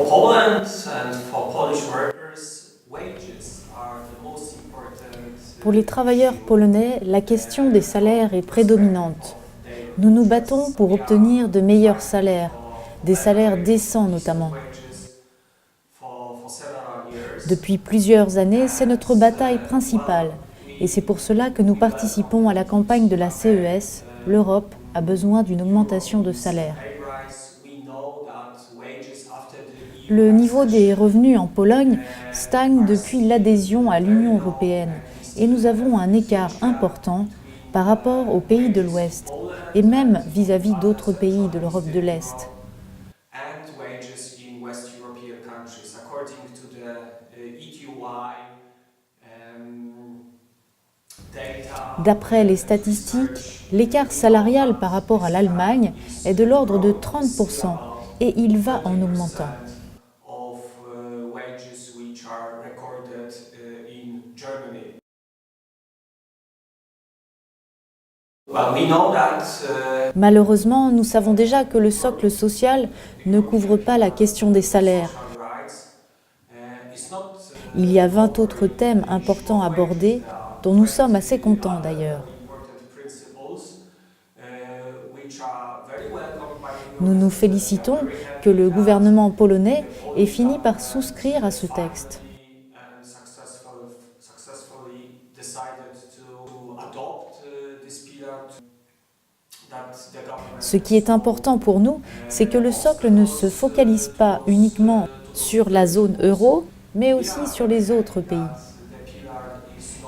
For Poland and for Polish workers, wages are the most important. Pour les travailleurs polonais, la question des salaires est prédominante. Nous nous battons pour obtenir de meilleurs salaires, des salaires décents notamment. Depuis plusieurs années, c'est notre bataille principale. Et c'est pour cela que nous participons à la campagne de la CES. L'Europe a besoin d'une augmentation de salaire. Le niveau des revenus en Pologne stagne depuis l'adhésion à l'Union européenne et nous avons un écart important par rapport aux pays de l'Ouest et même vis-à-vis d'autres pays de l'Europe de l'Est. D'après les statistiques, l'écart salarial par rapport à l'Allemagne est de l'ordre de 30% et il va en augmentant. Malheureusement, nous savons déjà que le socle social ne couvre pas la question des salaires. Il y a 20 autres thèmes importants abordés, dont nous sommes assez contents d'ailleurs. Nous nous félicitons que le gouvernement polonais ait fini par souscrire à ce texte. Ce qui est important pour nous, c'est que le socle ne se focalise pas uniquement sur la zone euro, mais aussi sur les autres pays.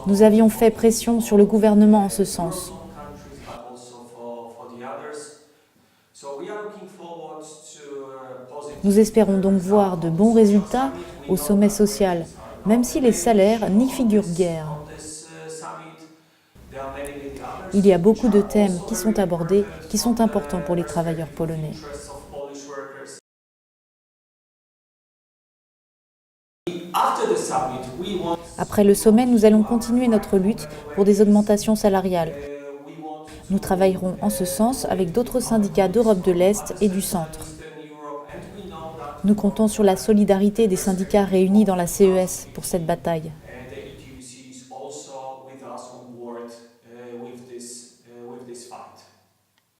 Nous avions fait pression sur le gouvernement en ce sens. Nous espérons donc voir de bons résultats au sommet social, même si les salaires n'y figurent guère. Il y a beaucoup de thèmes qui sont abordés, qui sont importants pour les travailleurs polonais. Après le sommet, nous allons continuer notre lutte pour des augmentations salariales. Nous travaillerons en ce sens avec d'autres syndicats d'Europe de l'Est et du Centre. Nous comptons sur la solidarité des syndicats réunis dans la CES pour cette bataille.